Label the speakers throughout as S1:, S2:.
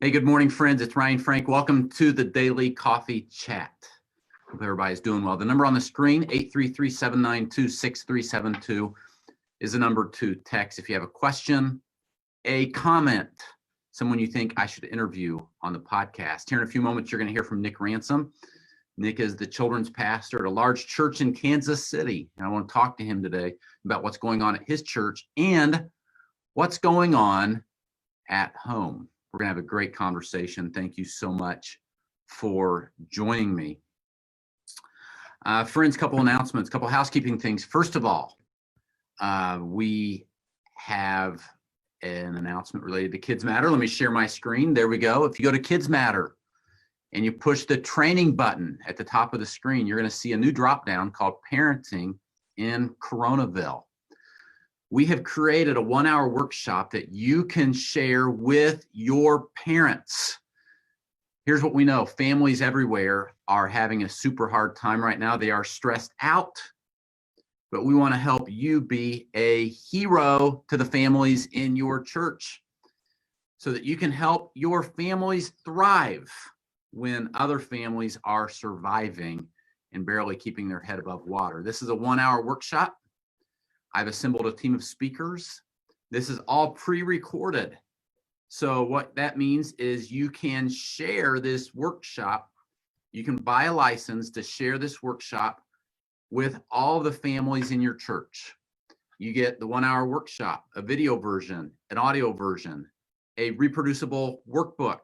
S1: Hey, good morning, friends. It's Ryan Frank. Welcome to the Daily Coffee Chat. Hope everybody's doing well. The number on the screen, 833-792-6372, is the number to text if you have a question, a comment, someone you think I should interview on the podcast. Here in a few moments, you're going to hear from Nick Ransom. Nick is the children's pastor at a large church in Kansas City. And I want to talk to him today about what's going on at his church and what's going on at home. We're going to have a great conversation. Thank you so much for joining me. Friends, couple announcements, couple housekeeping things. First of all, we have an announcement related to Kids Matter. Let me share my screen. There we go. If you go to Kids Matter and you push the training button at the top of the screen, you're going to see a new drop down called Parenting in Coronaville. We have created a 1-hour workshop that you can share with your parents. Here's what we know. Families everywhere are having a super hard time right now. They are stressed out, but we want to help you be a hero to the families in your church so that you can help your families thrive when other families are surviving and barely keeping their head above water. This is a 1-hour workshop. I've assembled a team of speakers. This is all pre-recorded. So what that means is you can share this workshop. You can buy a license to share this workshop with all the families in your church. You get the 1-hour workshop, a video version, an audio version, a reproducible workbook,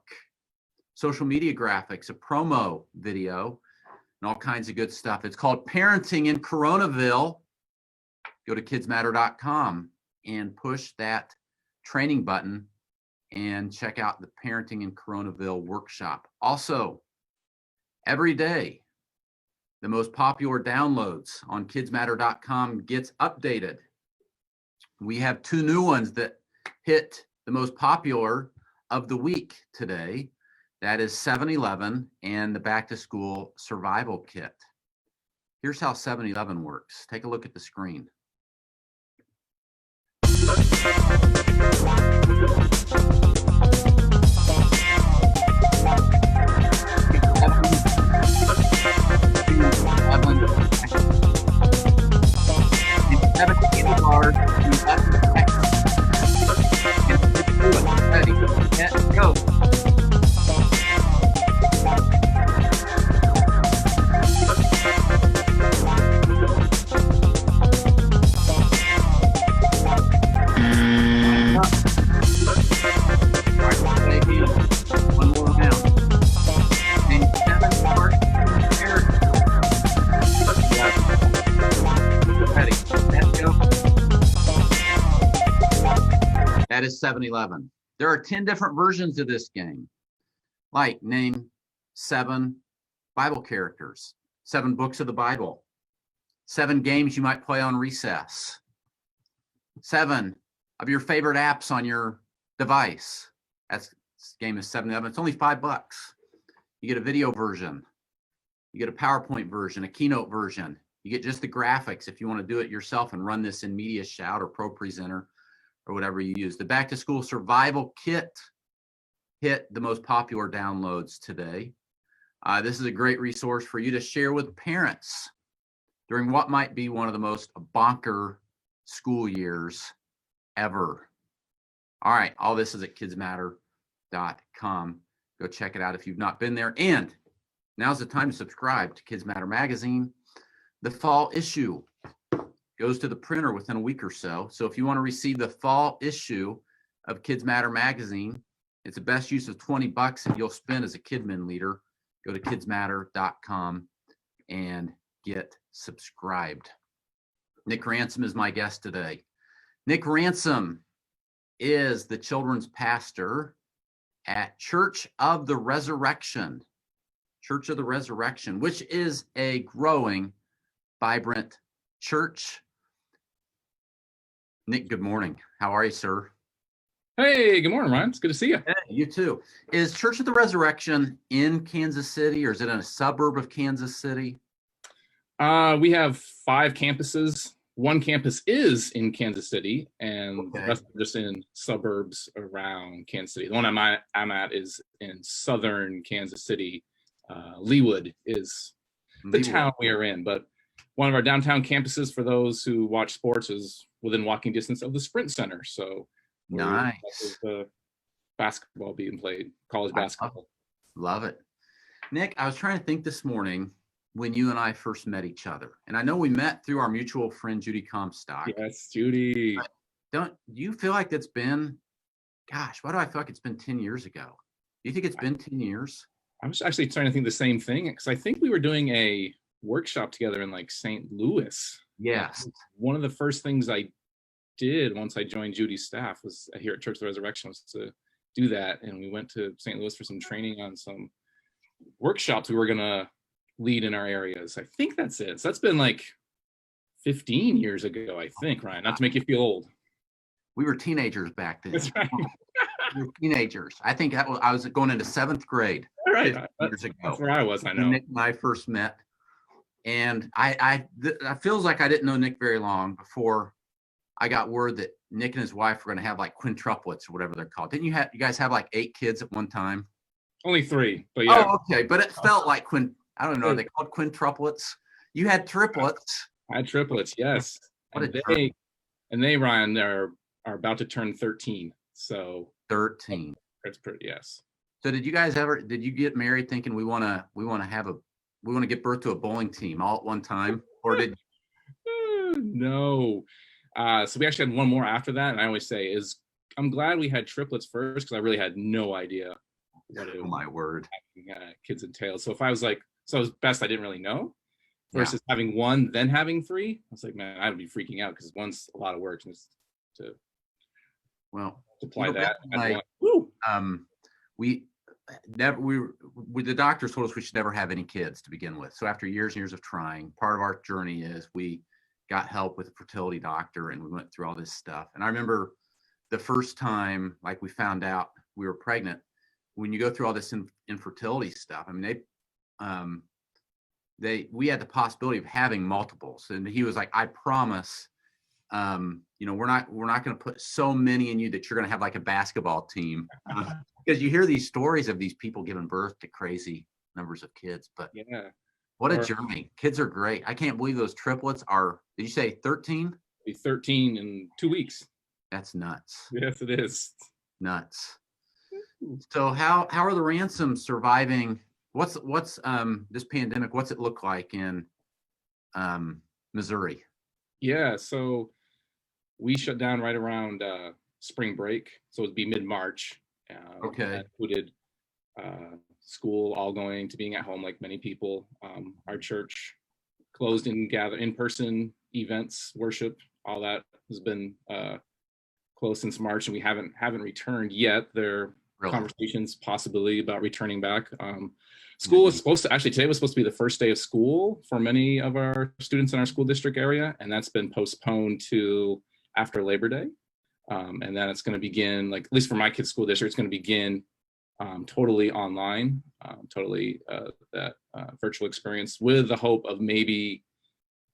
S1: social media graphics, a promo video, and all kinds of good stuff. It's called Parenting in Coronaville. Go to kidsmatter.com and push that training button and check out the Parenting in Coronaville workshop. Also, every day, the most popular downloads on kidsmatter.com gets updated. We have 2 new ones that hit the most popular of the week today. That is 7-Eleven and the Back to School Survival Kit. Here's how 7-Eleven works. Take a look at the screen. Ready, set, go. One more round. And 7 parts ready, set, go. That is 7-Eleven. There are 10 different versions of this game. Like name 7 Bible characters, 7 books of the Bible, 7 games you might play on recess, 7 of your favorite apps on your device. This game is 7-Eleven. It's only $5. You get a video version. You get a PowerPoint version, a Keynote version. You get just the graphics if you want to do it yourself and run this in Media Shout or Pro Presenter or whatever you use. The Back to School Survival Kit hit the most popular downloads today. This is a great resource for you to share with parents during what might be one of the most bonker school years ever. All right, all this is at kidsmatter.com. Go check it out if you've not been there. And now's the time to subscribe to Kids Matter Magazine. The fall issue goes to the printer within a week or so. So if you want to receive the fall issue of Kids Matter Magazine, it's the best use of $20 that you'll spend as a Kidmin leader. Go to kidsmatter.com and get subscribed. Nick Ransom is my guest today. Nick Ransom is the children's pastor at Church of the Resurrection, which is a growing, vibrant church. Nick, good morning. How are you, sir?
S2: Hey, good morning, Ryan. It's good to see you.
S1: Hey, you too. Is Church of the Resurrection in Kansas City, or is it in a suburb of Kansas City?
S2: We have 5 campuses one campus is in Kansas City, and the
S1: Okay.
S2: rest are just in suburbs around Kansas City. The one I'm at is in southern Kansas City. Leawood is the
S1: Leawood.
S2: town we are in, but one of our downtown campuses for those who watch sports is within walking distance of the Sprint Center. So
S1: Nice.
S2: the basketball being played, college basketball.
S1: Love it. Nick, I was trying to think this morning when you and I first met each other. And I know we met through our mutual friend, Judy Comstock.
S2: Yes, Judy.
S1: But don't you feel like that's been, gosh, why do I feel like it's been 10 years ago? Do you think it's been 10 years?
S2: I was actually trying to think the same thing, because I think we were doing a workshop together in like St. Louis.
S1: Yes.
S2: One of the first things I did once I joined Judy's staff was here at Church of the Resurrection was to do that. And we went to St. Louis for some training on some workshops we were going to lead in our areas. I think that's it. So that's been like 15 years ago, I think, Ryan, not to make you feel old.
S1: We were teenagers back then.
S2: That's right.
S1: We were teenagers. I think I was going into 7th grade.
S2: All right.
S1: Years ago.
S2: That's where I was, I know.
S1: Nick and I first met. And I feels like I didn't know Nick very long before I got word that Nick and his wife were going to have like quintuplets or whatever they're called. Didn't you guys have like 8 kids at one time?
S2: Only 3, but yeah.
S1: Oh, okay. But it felt like I don't know, are they called quintuplets? You had triplets.
S2: I had triplets, yes.
S1: What
S2: and they, Ryan, are about to turn 13. So
S1: 13.
S2: That's pretty, yes.
S1: So did you get married thinking we want to give birth to a bowling team all at one time? Or did
S2: No. So we actually had one more after that. And I always say I'm glad we had triplets first, because I really had no idea what it was.
S1: Oh my word.
S2: Having, kids entailed. So if I was like, so it was best I didn't really know, versus having one, then having 3. I was like, man, I'd be freaking out, because one's a lot of work just to apply that. The doctors told us we should never have any kids to begin with. So after years and years of trying, part of our journey is we got help with a fertility doctor, and we went through all this stuff. And I remember the first time, like, we found out we were pregnant, when you go through all this infertility stuff, I mean, we had the possibility of having multiples. And he was like, I promise, we're not going to put so many in you that you're going to have like a basketball team. Because you hear these stories of these people giving birth to crazy numbers of kids, but yeah,
S1: what a journey. Kids are great. I can't believe those triplets are, did you say 13?
S2: Be 13 in 2 weeks.
S1: That's nuts.
S2: Yes, it is.
S1: Nuts. So how are the Ransoms surviving? What's this pandemic? What's it look like in Missouri?
S2: Yeah, so we shut down right around spring break, so it'd be mid-March.
S1: Okay.
S2: That included school all going to being at home, like many people. Our church closed and gather in-person events, worship, all that has been closed since March, and we haven't returned yet. There are conversations possibly about returning back. School is supposed to, actually today was supposed to be the first day of school for many of our students in our school district area, and that's been postponed to after Labor Day. And then it's going to begin, like, at least for my kids' school district, it's going to begin totally online, that virtual experience, with the hope of maybe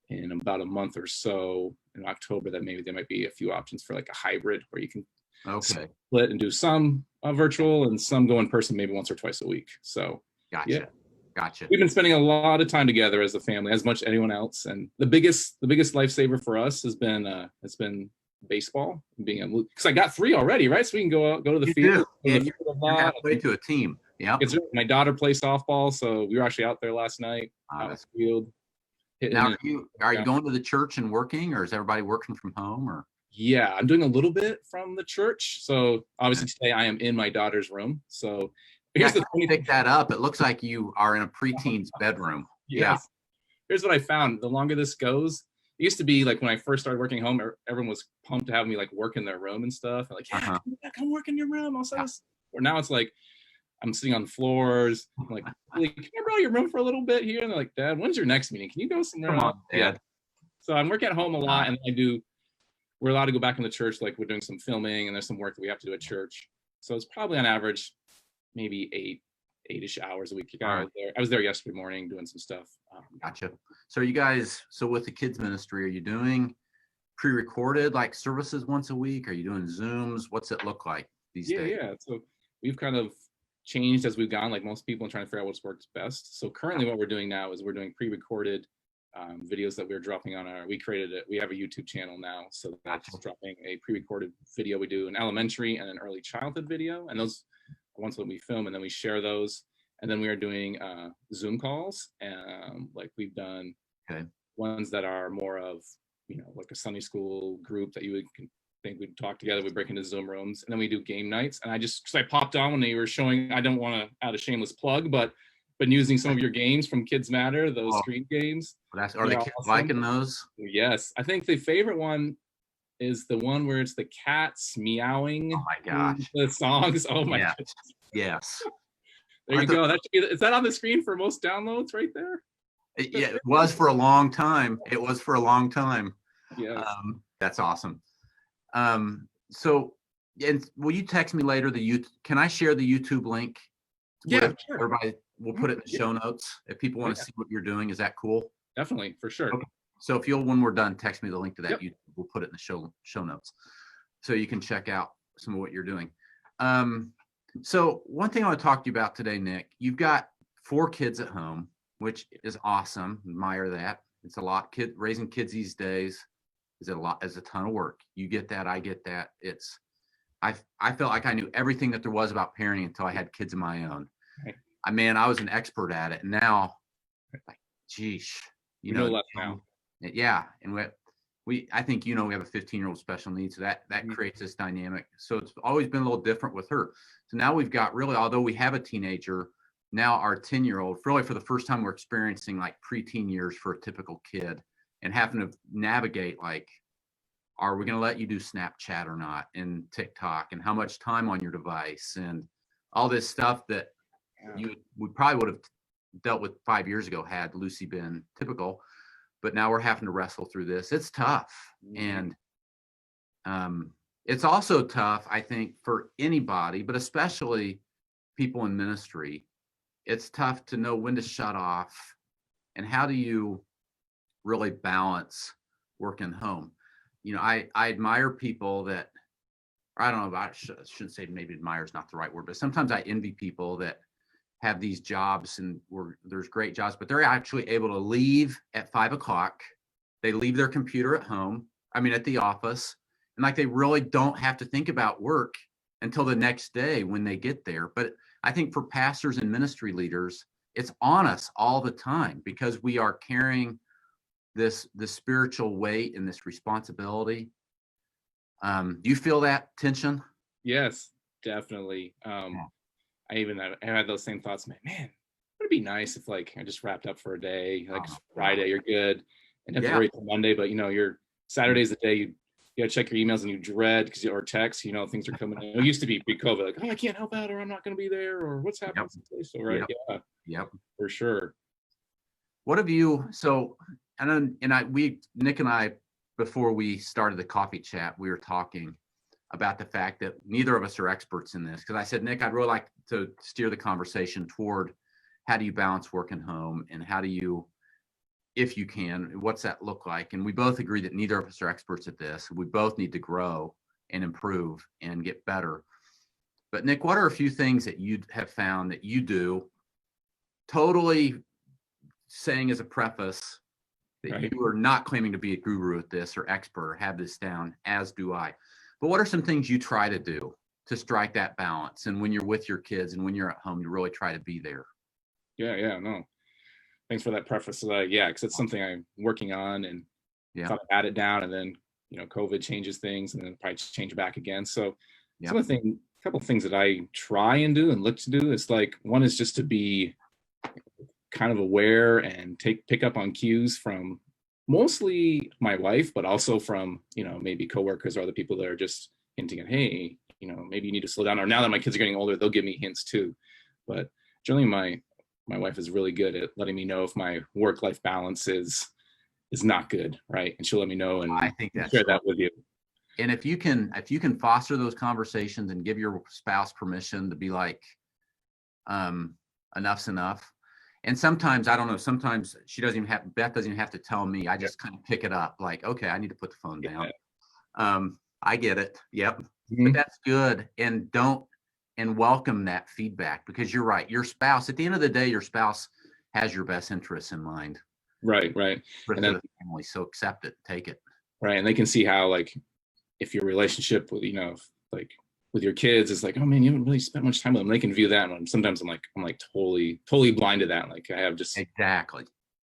S2: in about a month or so in October that maybe there might be a few options for like a hybrid where you can split and do some virtual and some go in person maybe once or twice a week. So
S1: Gotcha.
S2: We've been spending a lot of time together as a family, as much as anyone else. And the biggest lifesaver for us has been baseball, being able, because I got 3 already, right? So we can go to the field.
S1: You're halfway to a team. Yeah.
S2: My daughter plays softball, so we were actually out there last night out the field.
S1: Now, are you going to the church and working, or is everybody working from home? Or
S2: yeah, I'm doing a little bit from the church. So obviously today I am in my daughter's room. So here's the thing.
S1: Pick that up. It looks like you are in a preteen's bedroom.
S2: Yes. Yeah. Here's what I found. The longer this goes, it used to be like when I first started working home, everyone was pumped to have me like work in their room and stuff. Like, yeah, come work in your room. Or now it's like I'm sitting on floors. I'm like, can you borrow your room for a little bit here? And they're like, Dad, when's your next meeting? Can you go somewhere else? Yeah. So I'm working at home a lot, and we're allowed to go back in the church. Like, we're doing some filming, and there's some work that we have to do at church. So it's probably on average maybe 8-ish hours a week. I was there yesterday morning doing some stuff.
S1: Gotcha. So you guys, with the kids ministry, are you doing pre-recorded like services once a week? Are you doing Zooms? What's it look like these days?
S2: Yeah. So we've kind of changed as we've gone, like most people, and trying to figure out what's works best. So currently what we're doing now is we're doing pre-recorded videos that we're dropping on we have a YouTube channel now. So that's dropping a pre-recorded video. We do an elementary and an early childhood video. And those are ones that we film and then we share those. And then we are doing Zoom calls. Like we've done ones that are more of, like a Sunday school group that you would think we'd talk together. We break into Zoom rooms, and then we do game nights. And because I popped on when they were showing, I don't want to add a shameless plug, but using some of your games from Kids Matter, those screen games.
S1: Are the kids liking those?
S2: Yes. I think the favorite one is the one where it's the cats meowing.
S1: Oh my gosh.
S2: The songs. Oh my gosh.
S1: Yes.
S2: There you go. Is that on the screen for most downloads right there?
S1: It was for a long time. Yes. That's awesome. So, and will you text me later can I share the YouTube link?
S2: Yeah, sure.
S1: Everybody, we'll put it in the show notes if people want to see what you're doing. Is that cool?
S2: Definitely, for sure.
S1: Okay. So if when we're done, text me the link to that. We'll put it in the show notes, so you can check out some of what you're doing. So one thing I want to talk to you about today, Nick, you've got 4 kids at home, which is awesome. Admire that. It's a lot. Raising kids these days is a ton of work. You get that. I get that. I felt like I knew everything that there was about parenting until I had kids of my own.
S2: Right.
S1: I was an expert at it. And now, like, geez,
S2: you know less now.
S1: Yeah. And I think, we have a 15-year-old special needs. So that creates this dynamic. So it's always been a little different with her. So now we've got although we have a teenager, now our 10-year-old, really for the first time, we're experiencing like preteen years for a typical kid and having to navigate, like, are we going to let you do Snapchat or not, and TikTok, and how much time on your device, and all this stuff that we probably would have dealt with 5 years ago had Lucy been typical. But now we're having to wrestle through this. It's tough. And it's also tough, I think, for anybody, but especially people in ministry. It's tough to know when to shut off, and how do you really balance work and home. I admire people that, I don't know, I shouldn't say, maybe admire is not the right word, but sometimes I envy people that have these jobs and there's great jobs, but they're actually able to leave at 5 o'clock. They leave their computer at home, at the office, and like they really don't have to think about work until the next day when they get there. But I think for pastors and ministry leaders, it's on us all the time because we are carrying the spiritual weight and this responsibility. Do you feel that tension?
S2: Yes, definitely. I had those same thoughts, man, would it be nice if like I just wrapped up for a day, like Friday, you're good, and have to worry till Monday, but your Saturday's the day you gotta check your emails and you dread or text, things are coming in. It used to be pre-COVID, like, I can't help out, or I'm not going to be there, or what's happening today. So
S1: Yep,
S2: for sure.
S1: What have you? So, Nick and I, before we started the coffee chat, we were talking about the fact that neither of us are experts in this. Because I said, Nick, I'd really like to steer the conversation toward how do you balance work and home, and how do you, if you can, what's that look like? And we both agree that neither of us are experts at this. We both need to grow and improve and get better. But Nick, what are a few things that you have found that you do, totally saying as a preface that you are not claiming to be a guru at this or expert or have this down, as do I. But what are some things you try to do to strike that balance? And when you're with your kids and when you're at home, you really try to be there.
S2: No. Thanks for that preface. Because it's something I'm working on, and thought I had it down, and then COVID changes things, and then probably change back again. So a couple of things that I try and do and look to do is, like, one is just to be kind of aware and pick up on cues from mostly my wife, but also from maybe coworkers or other people that are just hinting at, hey, maybe you need to slow down. Or now that my kids are getting older, they'll give me hints too. But generally, my wife is really good at letting me know if my work-life balance is not good, right? And she'll let me know, and
S1: I think that's
S2: share that with you.
S1: And if you can foster those conversations and give your spouse permission to be like, enough's enough. And sometimes, I don't know, sometimes Beth doesn't even have to tell me. I just kind of pick it up like, okay, I need to put the phone down. I get it. Yep. But that's good. And welcome that feedback, because you're right. Your spouse, at the end of the day, your spouse has your best interests in mind.
S2: Right.
S1: And then the family. So accept it, take it.
S2: Right. And they can see how, like, if your relationship with, like with your kids is like, oh man, you haven't really spent much time with them. They can view that. And sometimes I'm like totally blind to that. Like I have just
S1: exactly.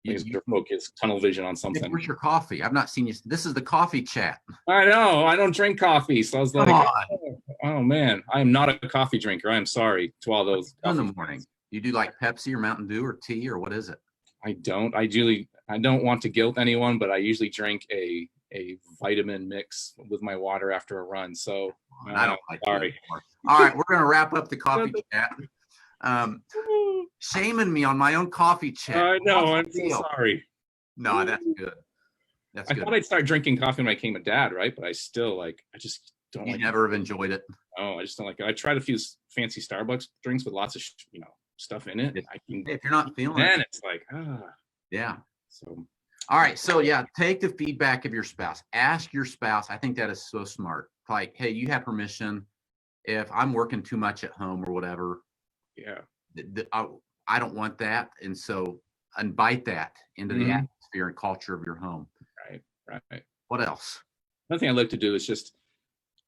S2: You're focused, tunnel vision on something.
S1: Where's your coffee? I've not seen you. This is the coffee chat.
S2: I know. I don't drink coffee. So I was like, oh man, I am not a coffee drinker. I'm sorry to all those.
S1: In the morning. You do like Pepsi or Mountain Dew or tea, or what is it?
S2: I don't. I don't want to guilt anyone, but I usually drink a vitamin mix with my water after a run. So
S1: I don't like
S2: sorry.
S1: All right, we're gonna wrap up the coffee chat. Shaming me on my own coffee chat.
S2: I know. I'm so sorry.
S1: No, that's good. That's good.
S2: I thought I'd start drinking coffee when I became a dad, right? But I still I just don't.
S1: You never have enjoyed it.
S2: No, I just don't like it. I tried a few fancy Starbucks drinks with lots of stuff in it.
S1: If you're not feeling
S2: then
S1: it,
S2: it's like
S1: yeah.
S2: So.
S1: All right. So yeah, take the feedback of your spouse. Ask your spouse. I think that is so smart. Like, hey, you have permission if I'm working too much at home or whatever.
S2: Yeah.
S1: I don't want that. And so invite that into the atmosphere and culture of your home.
S2: Right.
S1: What else?
S2: Another thing I like to do is just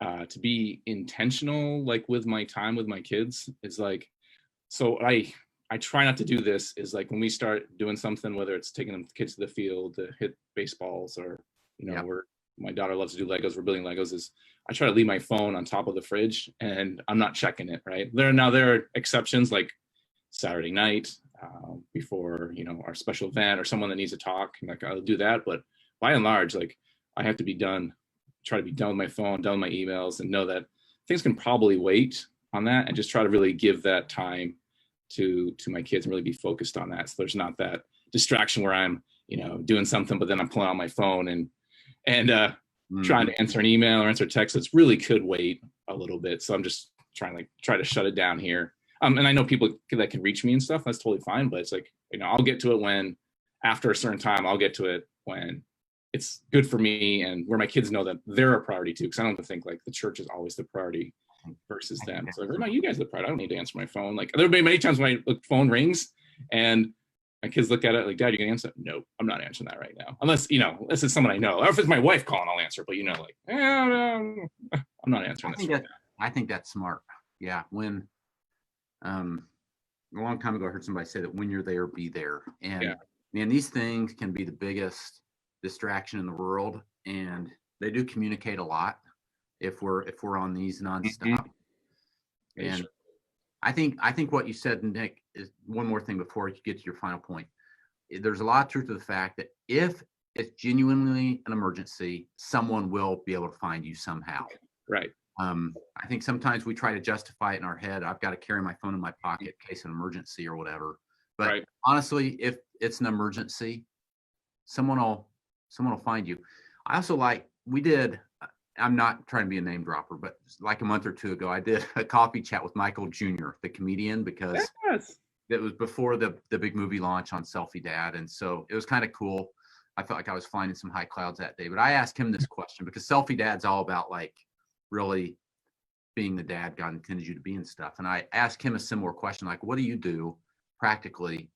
S2: to be intentional, like with my time with my kids. Is like, so I try not to do this, is like when we start doing something, whether it's taking the kids to the field to hit baseballs, or my daughter loves to do Legos, we're building Legos, is I try to leave my phone on top of the fridge and I'm not checking it, right? There are exceptions, like Saturday night before, our special event, or someone that needs to talk, like I'll do that. But by and large, like I have to try to be done with my phone, done with my emails, and know that things can probably wait on that, and just try to really give that time to my kids and really be focused on that. So there's not that distraction where I'm, doing something, but then I'm pulling out my phone and trying to answer an email or answer a text that's really could wait a little bit. So I'm just trying to shut it down here. And I know people that can reach me and stuff, that's totally fine. But it's like, I'll get to it when, after a certain time, I'll get to it when it's good for me and where my kids know that they're a priority too. Cause I don't think like the church is always the priority versus them. So no, you guys are the priority. I don't need to answer my phone. Like there'll be many times when my phone rings and my kids look at it like, Dad, you can answer? No, I'm not answering that right now. Unless it's someone I know. Or if it's my wife calling, I'll answer. But I'm not answering this.
S1: I think that's smart. Yeah. When a long time ago, I heard somebody say that when you're there, be there. And man, these things can be the biggest distraction in the world, and they do communicate a lot if we're on these nonstop. And sure. I think what you said, Nick, is one more thing before you get to your final point. There's a lot of truth to the fact that if it's genuinely an emergency, someone will be able to find you somehow.
S2: Right.
S1: I think sometimes we try to justify it in our head. I've got to carry my phone in my pocket in case of an emergency or whatever. But honestly, if it's an emergency, someone will find you. I also I'm not trying to be a name dropper, but like a month or two ago, I did a coffee chat with Michael Jr., the comedian, because it was before the big movie launch on Selfie Dad. And so it was kind of cool. I felt like I was flying in some high clouds that day, but I asked him this question because Selfie Dad's all about like really being the dad God intended you to be and stuff. And I asked him a similar question, like, what do you do practically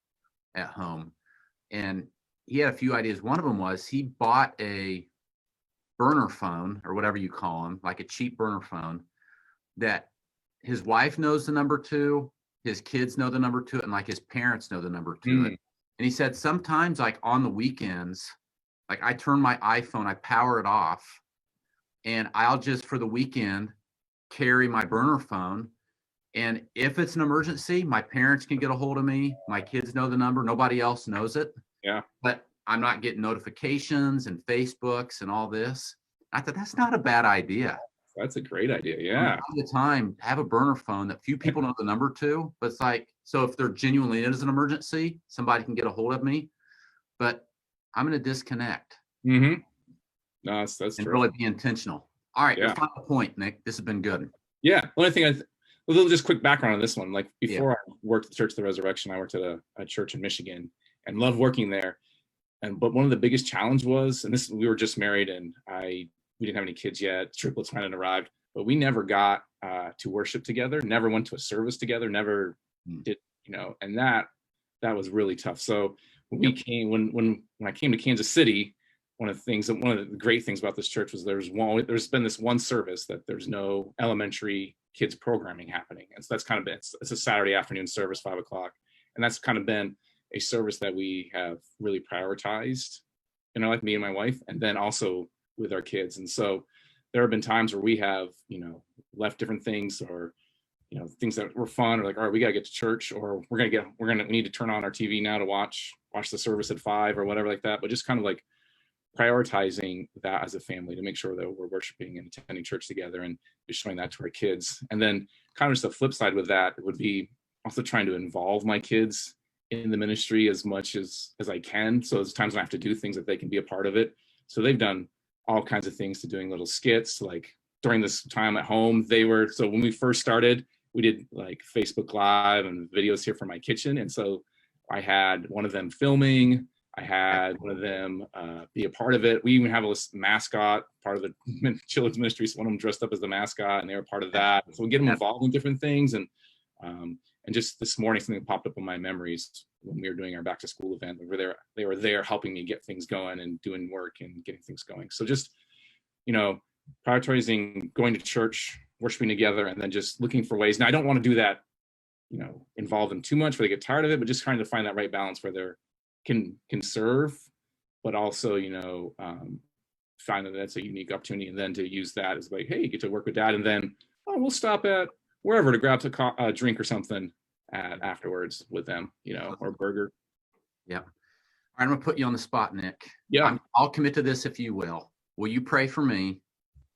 S1: at home? And he had a few ideas. One of them was he bought a burner phone, or whatever you call them, like a cheap burner phone that his wife knows the number to, his kids know the number to it, and like his parents know the number to it. And he said sometimes, like on the weekends, like I turn my iPhone, I power it off, and I'll just for the weekend carry my burner phone. And if it's an emergency, my parents can get a hold of me. My kids know the number. Nobody else knows it.
S2: Yeah.
S1: But I'm not getting notifications and Facebooks and all this. I thought that's not a bad idea.
S2: That's a great idea. Yeah.
S1: All the time, have a burner phone that few people know the number to, but it's like, so if there genuinely is an emergency, somebody can get a hold of me, but I'm going to disconnect.
S2: No, that's
S1: and
S2: true.
S1: really be intentional. All right. Your final point, Nick, this has been good.
S2: Yeah. The only thing a little just quick background on this one. Like
S1: Yeah.
S2: before I worked at the Church of the Resurrection, I worked at a church in Michigan and loved working there. But one of the biggest challenge was, and this, we were just married and we didn't have any kids yet. Triplets hadn't arrived, but we never got to worship together, never went to a service together, never did, and that was really tough. So when we came, when I came to Kansas City, one of the great things about this church was there's been this one service that there's no elementary kids programming happening. And so that's kind of been, it's a Saturday afternoon service, 5 o'clock. And that's kind of been a service that we have really prioritized, like me and my wife, and then also with our kids. And so there have been times where we have, left different things or, things that were fun, or like, all right, we got to get to church, or we need to turn on our TV now to watch the service at 5 or whatever like that. But just kind of like prioritizing that as a family to make sure that we're worshiping and attending church together and just showing that to our kids. And then kind of just the flip side with that would be also trying to involve my kids in the ministry as much as I can. So there's times when I have to do things that they can be a part of it. So they've done all kinds of things, to doing little skits. Like during this time at home, so when we first started, we did like Facebook Live and videos here from my kitchen. And so I had one of them filming, I had one of them be a part of it. We even have a mascot, part of the children's ministry. So one of them dressed up as the mascot, and they were part of that. So we get them involved in different things. And just this morning, something popped up on my memories when we were doing our back to school event. They were there helping me get things going and doing work and getting things going. So just, prioritizing going to church, worshiping together, and then just looking for ways. Now, I don't want to do that, involve them too much where they get tired of it, but just trying to find that right balance where they're can serve, but also, find that that's a unique opportunity, and then to use that as like, hey, you get to work with dad, and then we'll stop at wherever to grab a drink or something afterwards with them, or burger.
S1: Yeah. All right, I'm gonna put you on the spot, Nick.
S2: Yeah.
S1: I'll commit to this if you will. Will you pray for me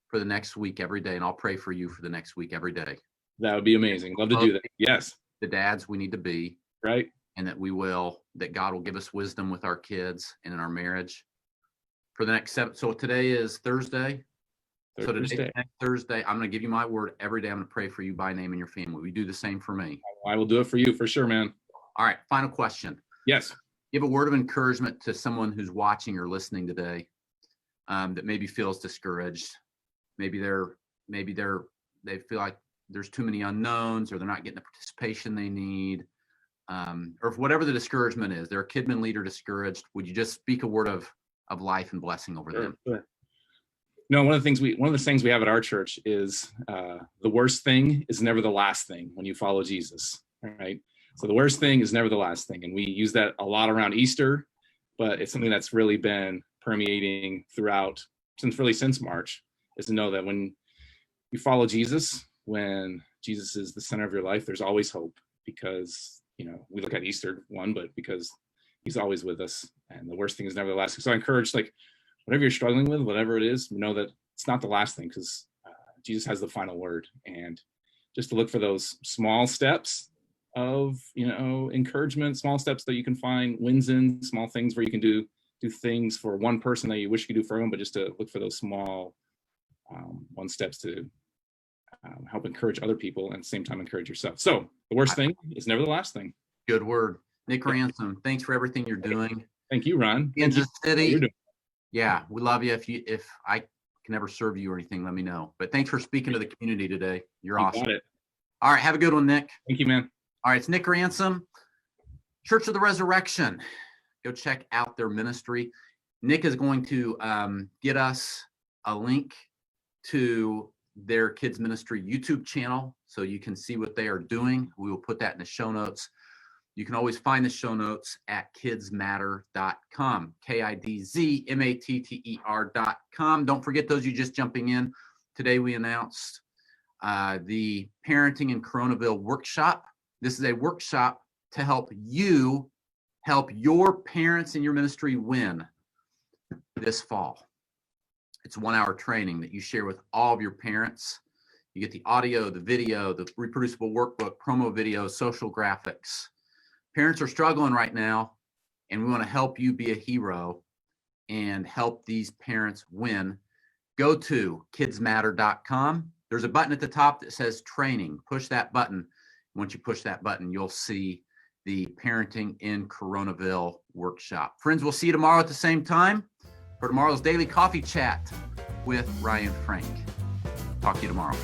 S1: for the next week every day, and I'll pray for you for the next week every day?
S2: That would be amazing. Love to do that. Yes.
S1: The dads we need to be.
S2: Right.
S1: And that God will give us wisdom with our kids and in our marriage for the next 7. So today is Thursday. So today, next Thursday, I'm going to give you my word every day. I'm going to pray for you by name and your family. Will you do the same for me?
S2: I will do it for you for sure, man.
S1: All right. Final question.
S2: Yes.
S1: Give a word of encouragement to someone who's watching or listening today that maybe feels discouraged. Maybe they feel like there's too many unknowns, or they're not getting the participation they need. Or if whatever the discouragement is, they're a Kidmin leader discouraged. Would you just speak a word of life and blessing over them?
S2: Sure. No, one of the things we have at our church is the worst thing is never the last thing when you follow Jesus, right? So the worst thing is never the last thing. And we use that a lot around Easter, but it's something that's really been permeating throughout since March, is to know that when you follow Jesus, when Jesus is the center of your life, there's always hope, because we look at Easter but because he's always with us, and the worst thing is never the last thing. So I encourage, like, whatever you're struggling with, whatever it is, know that it's not the last thing, because Jesus has the final word. And just to look for those small steps of, encouragement, small steps that you can find wins in, small things where you can do things for one person that you wish you could do for everyone, but just to look for those small one steps to help encourage other people and at the same time encourage yourself. So the worst thing is never the last thing.
S1: Good word. Nick Ransom, thanks for everything you're doing.
S2: Thank you, Ron.
S1: Kansas City. Yeah, we love you. If I can ever serve you or anything, let me know. But thanks for speaking to the community today. You're awesome. Got it. All right, have a good one, Nick.
S2: Thank you, man.
S1: All right, it's Nick Ransom, Church of the Resurrection. Go check out their ministry. Nick is going to get us a link to their kids ministry YouTube channel so you can see what they are doing. We will put that in the show notes. You can always find the show notes at kidsmatter.com, KIDZMATTER.com. Don't forget those you just jumping in. Today we announced the Parenting in Coronaville workshop. This is a workshop to help you help your parents in your ministry win this fall. It's 1-hour training that you share with all of your parents. You get the audio, the video, the reproducible workbook, promo videos, social graphics. Parents are struggling right now, and we want to help you be a hero and help these parents win. Go to kidsmatter.com. There's a button at the top that says training. Push that button. Once you push that button, you'll see the Parenting in Coronaville workshop. Friends, we'll see you tomorrow at the same time for tomorrow's Daily Coffee Chat with Ryan Frank. Talk to you tomorrow.